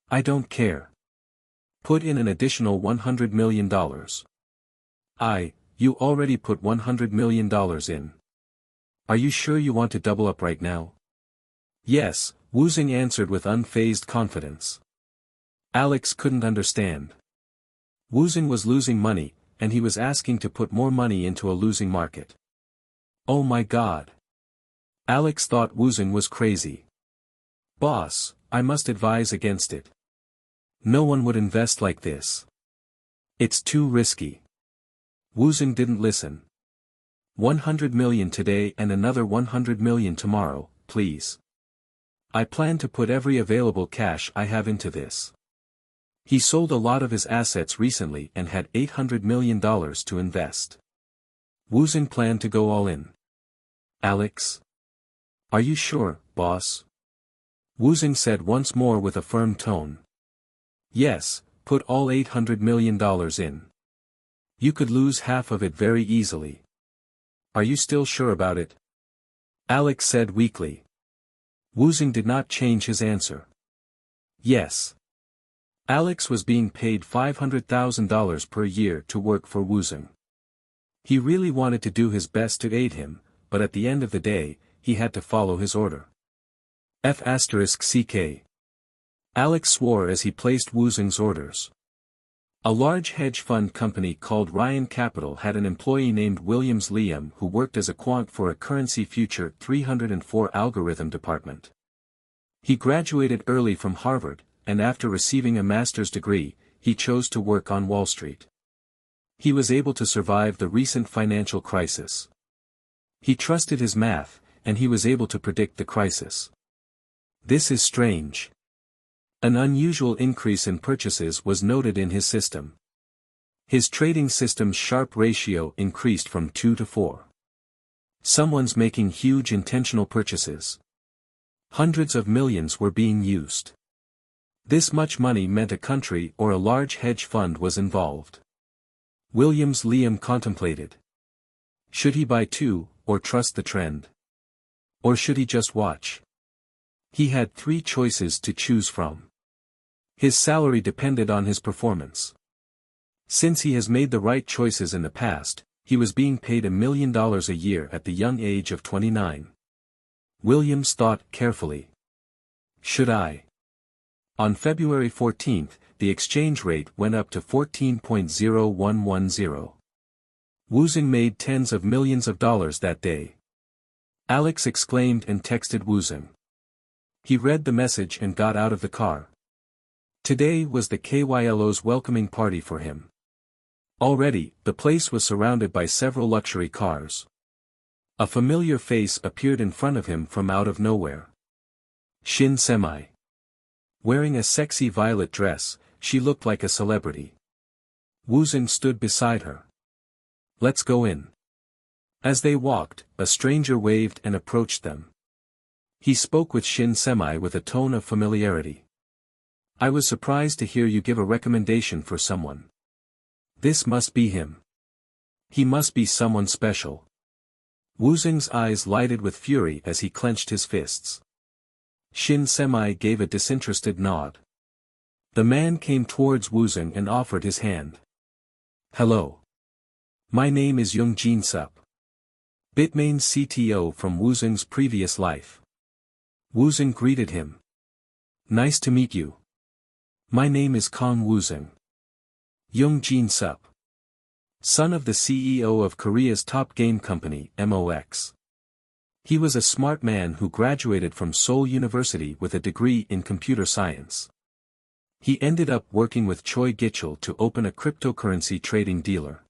I don't care. Put in an additional $100 million. You already put $100 million in. Are you sure you want to double up right now? Yes, Woosung answered with unfazed confidence. Alex couldn't understand. Woosung was losing money, and he was asking to put more money into a losing market. Oh my God. Alex thought Woosung was crazy. Boss, I must advise against it. No one would invest like this. It's too risky. Woosung didn't listen. 100 million today and another 100 million tomorrow, please. I plan to put every available cash I have into this. He sold a lot of his assets recently and had $800 million to invest. Woosung planned to go all in. Alex? Are you sure, boss? Woosung said once more with a firm tone. Yes, put all $800 million in. You could lose half of it very easily. Are you still sure about it? Alex said weakly. Woosung did not change his answer. Yes. Alex was being paid $500,000 per year to work for Woosung. He really wanted to do his best to aid him, but at the end of the day, he had to follow his order. F***CK. Alex swore as he placed Woosung's orders. A large hedge fund company called Ryan Capital had an employee named Williams Liam who worked as a quant for a currency future 304 algorithm department. He graduated early from Harvard, and after receiving a master's degree, he chose to work on Wall Street. He was able to survive the recent financial crisis. He trusted his math, and he was able to predict the crisis. This is strange. An unusual increase in purchases was noted in his system. His trading system's Sharpe ratio increased from 2 to 4. Someone's making huge intentional purchases. Hundreds of millions were being used. This much money meant a country or a large hedge fund was involved. Williams Liam contemplated. Should he buy too, or trust the trend? Or should he just watch? He had 3 choices to choose from. His salary depended on his performance. Since he has made the right choices in the past, he was being paid $1 million a year at the young age of 29. Williams thought carefully. Should I? On February 14, the exchange rate went up to 14.0110. Woosung made tens of millions of dollars that day. Alex exclaimed and texted Woosung. He read the message and got out of the car. Today was the KYLO's welcoming party for him. Already, the place was surrounded by several luxury cars. A familiar face appeared in front of him from out of nowhere. Shin Semi. Wearing a sexy violet dress, she looked like a celebrity. Woosung stood beside her. Let's go in. As they walked, a stranger waved and approached them. He spoke with Shin Semi with a tone of familiarity. I was surprised to hear you give a recommendation for someone. This must be him. He must be someone special. Woosung's eyes lighted with fury as he clenched his fists. Shin Semi gave a disinterested nod. The man came towards Woosung and offered his hand. Hello. My name is Young Jin Sup. Bitmain CTO from Woosung's previous life. Woosung greeted him. Nice to meet you. My name is Kang Woosung. Young Jin Sup. Son of the CEO of Korea's top game company, MOX. He was a smart man who graduated from Seoul University with a degree in computer science. He ended up working with Choi Gichul to open a cryptocurrency trading dealer.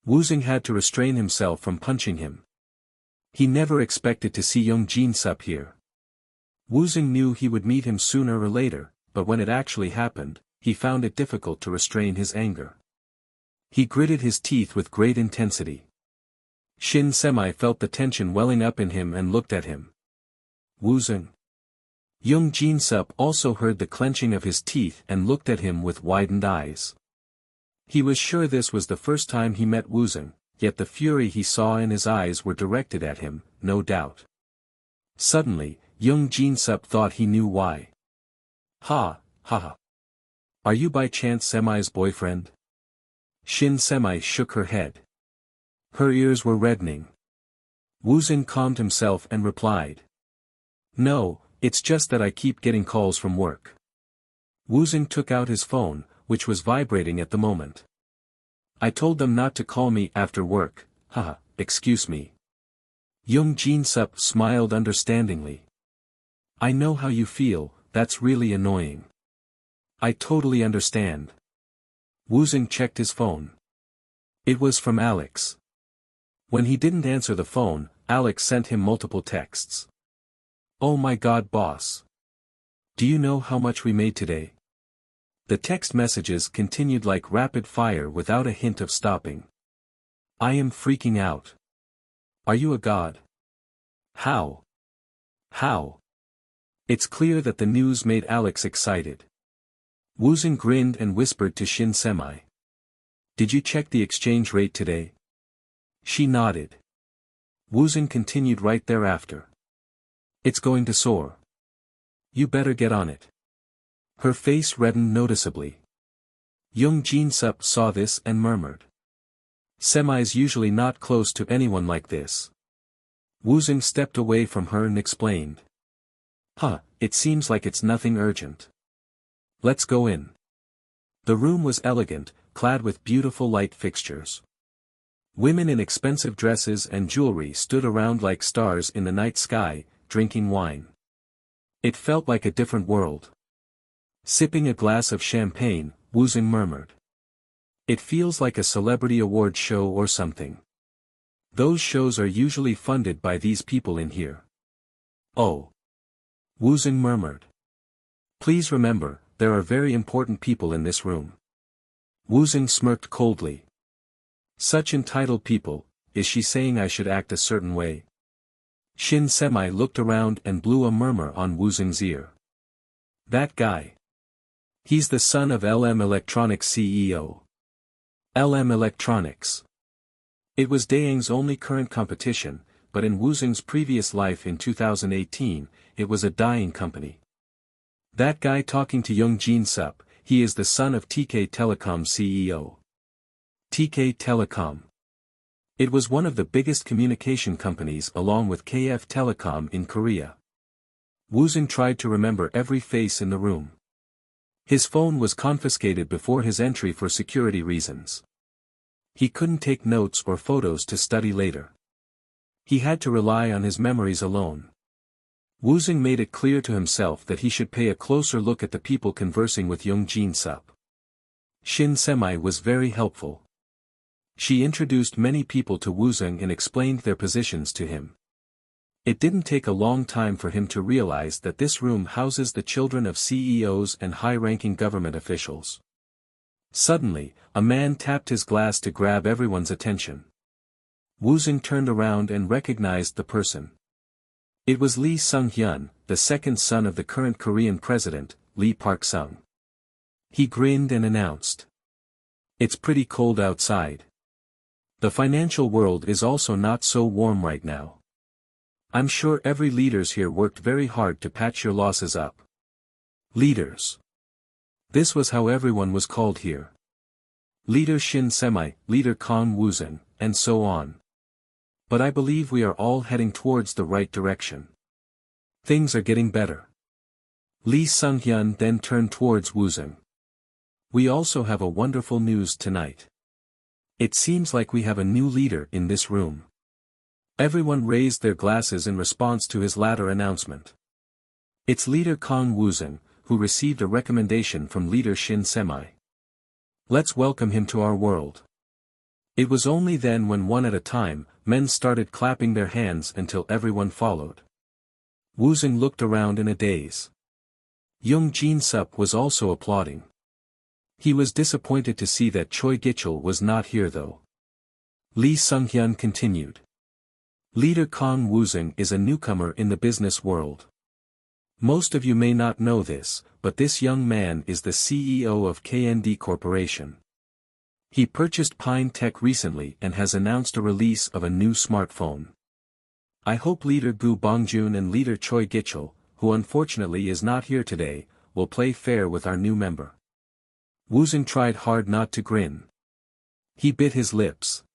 Woosung had to restrain himself from punching him. He never expected to see Young Jin Sup here. Woosung knew he would meet him sooner or later, but when it actually happened, he found it difficult to restrain his anger. He gritted his teeth with great intensity. Shin Semi felt the tension welling up in him and looked at him. Woosung. Young Jin-sup also heard the clenching of his teeth and looked at him with widened eyes. He was sure this was the first time he met Woosung, yet the fury he saw in his eyes were directed at him, no doubt. Suddenly, young Jin-sup thought he knew why. Ha, ha ha. Are you by chance Semi's boyfriend? Shin Semi shook her head. Her ears were reddening. Woosung calmed himself and replied. No, it's just that I keep getting calls from work. Woosung took out his phone, which was vibrating at the moment. I told them not to call me after work, haha, excuse me. Young Jin-sup smiled understandingly. I know how you feel, that's really annoying. I totally understand. Woosung checked his phone. It was from Alex. When he didn't answer the phone, Alex sent him multiple texts. Oh my god boss. Do you know how much we made today? The text messages continued like rapid fire without a hint of stopping. I am freaking out. Are you a god? How? How? It's clear that the news made Alex excited. Woosung grinned and whispered to Shin Semi. Did you check the exchange rate today? She nodded. Woosung continued right thereafter. It's going to soar. You better get on it. Her face reddened noticeably. Young Jin-sup saw this and murmured. Semi's usually not close to anyone like this. Woosung stepped away from her and explained. It seems like it's nothing urgent. Let's go in. The room was elegant, clad with beautiful light fixtures. Women in expensive dresses and jewelry stood around like stars in the night sky, drinking wine. It felt like a different world. Sipping a glass of champagne, Woosung murmured. It feels like a celebrity award show or something. Those shows are usually funded by these people in here. Oh. Woosung murmured. Please remember, there are very important people in this room. Woosung smirked coldly. Such entitled people, is she saying I should act a certain way? Shin Semi looked around and blew a murmur on Woosung's ear. That guy. He's the son of LM Electronics CEO. LM Electronics. It was Daeng's only current competition, but in Woosung's previous life in 2018, it was a dying company. That guy talking to young Jin-sup, he is the son of TK Telecom CEO. TK Telecom. It was one of the biggest communication companies along with KF Telecom in Korea. Woosung tried to remember every face in the room. His phone was confiscated before his entry for security reasons. He couldn't take notes or photos to study later. He had to rely on his memories alone. Woosung made it clear to himself that he should pay a closer look at the people conversing with young Jin-sup. Shin Semi was very helpful. She introduced many people to Woosung and explained their positions to him. It didn't take a long time for him to realize that this room houses the children of CEOs and high-ranking government officials. Suddenly, a man tapped his glass to grab everyone's attention. Woosung turned around and recognized the person. It was Lee Sung-hyun, the second son of the current Korean president, Lee Park-sung. He grinned and announced. It's pretty cold outside. The financial world is also not so warm right now. I'm sure every leaders here worked very hard to patch your losses up. Leaders. This was how everyone was called here. Leader Shin Semi, Leader Kang Woosung, and so on. But I believe we are all heading towards the right direction. Things are getting better. Lee Sung-hyun then turned towards Woosung. We also have a wonderful news tonight. It seems like we have a new leader in this room. Everyone raised their glasses in response to his latter announcement. It's Leader Kang Woosung, who received a recommendation from Leader Shin Semi. Let's welcome him to our world. It was only then when one at a time, men started clapping their hands until everyone followed. Woosung looked around in a daze. Young Jin-sup was also applauding. He was disappointed to see that Choi Gichul was not here though. Lee Sung-hyun continued. Leader Kang Woosung is a newcomer in the business world. Most of you may not know this, but this young man is the CEO of KND Corporation. He purchased Pine Tech recently and has announced a release of a new smartphone. I hope leader Gu Bongjun and leader Choi Gichul, who unfortunately is not here today, will play fair with our new member. Woosung tried hard not to grin. He bit his lips.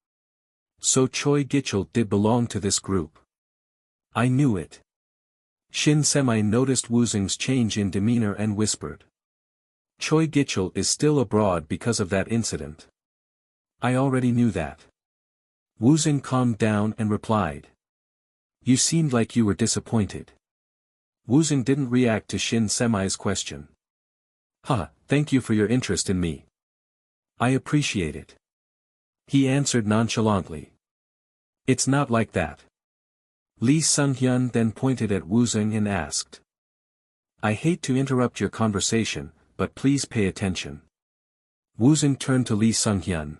So Choi Gichul did belong to this group. I knew it. Shin Semi noticed Woosung's change in demeanor and whispered. Choi Gichul is still abroad because of that incident. I already knew that. Woosung calmed down and replied. You seemed like you were disappointed. Woosung didn't react to Shin Semi's question. Thank you for your interest in me. I appreciate it. He answered nonchalantly. It's not like that. Lee Sung-hyun then pointed at Woosung and asked. I hate to interrupt your conversation, but please pay attention. Woosung turned to Lee Sung-hyun.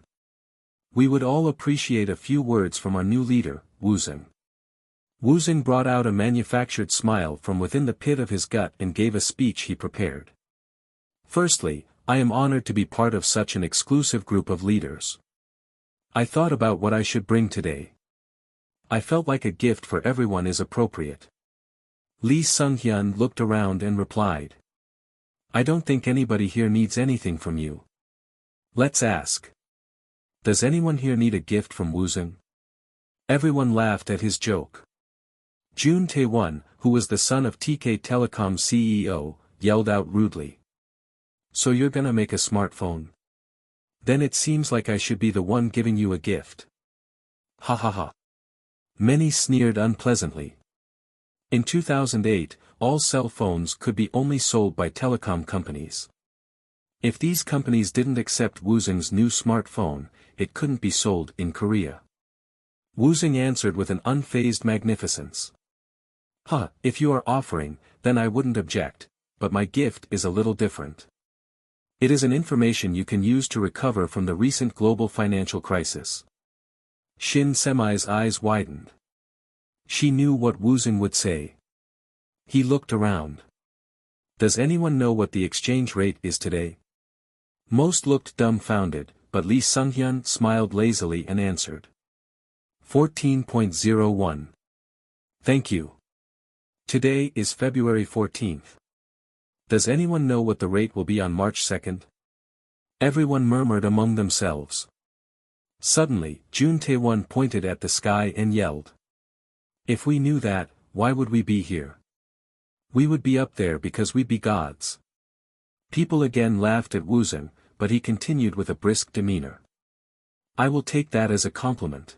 We would all appreciate a few words from our new leader, Woosung. Woosung brought out a manufactured smile from within the pit of his gut and gave a speech he prepared. Firstly, I am honored to be part of such an exclusive group of leaders. I thought about what I should bring today. I felt like a gift for everyone is appropriate. Lee Sung-hyun looked around and replied. I don't think anybody here needs anything from you. Let's ask. Does anyone here need a gift from Woosung? Everyone laughed at his joke. Jun Tae-won, who was the son of TK Telecom's CEO, yelled out rudely. So you're gonna make a smartphone? Then it seems like I should be the one giving you a gift. Ha ha ha. Many sneered unpleasantly. In 2008, all cell phones could be only sold by telecom companies. If these companies didn't accept Woosung's new smartphone, it couldn't be sold in Korea. Woosung answered with an unfazed magnificence. If you are offering, then I wouldn't object, but my gift is a little different. It is an information you can use to recover from the recent global financial crisis. Shin Semi's eyes widened. She knew what Woosung would say. He looked around. Does anyone know what the exchange rate is today? Most looked dumbfounded, but Lee Sung-hyun smiled lazily and answered. 14.01. Thank you. Today is February 14th. Does anyone know what the rate will be on March 2nd? Everyone murmured among themselves. Suddenly, Jun Tae-won pointed at the sky and yelled. If we knew that, why would we be here? We would be up there because we'd be gods. People again laughed at Woosung, but he continued with a brisk demeanor. I will take that as a compliment.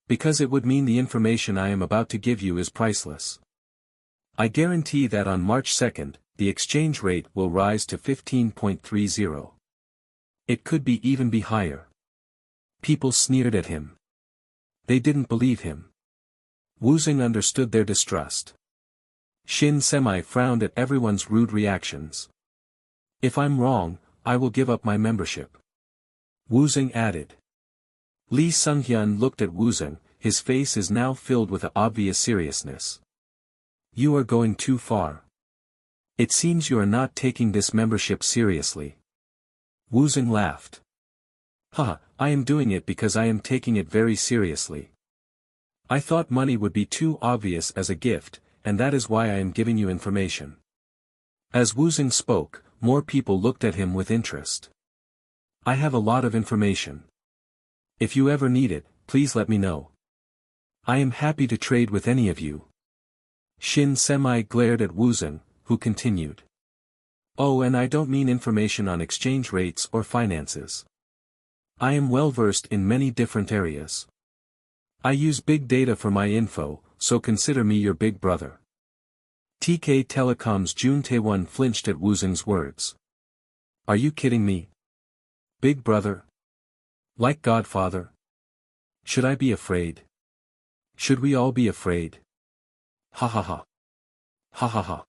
Because it would mean the information I am about to give you is priceless. I guarantee that on March 2nd, the exchange rate will rise to 15.30. It could even be higher. People sneered at him. They didn't believe him. Woosung understood their distrust. Shin Semi frowned at everyone's rude reactions. If I'm wrong, I will give up my membership. Woosung added. Lee Sung-hyun looked at Woosung, his face is now filled with obvious seriousness. You are going too far. It seems you are not taking this membership seriously. Woosung laughed. I am doing it because I am taking it very seriously. I thought money would be too obvious as a gift, and that is why I am giving you information. As Woosung spoke, more people looked at him with interest. I have a lot of information. If you ever need it, please let me know. I am happy to trade with any of you. Shin Semi glared at Woosung, who continued. Oh, and I don't mean information on exchange rates or finances. I am well versed in many different areas. I use big data for my info, so consider me your big brother. TK Telecom's Jun Tae-won flinched at Woosung's words. Are you kidding me? Big brother? Like Godfather? Should I be afraid? Should we all be afraid? Ha ha ha. Ha ha ha.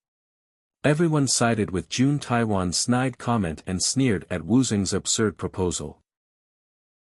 Everyone sided with Jun Tae-won's snide comment and sneered at Woosung's absurd proposal.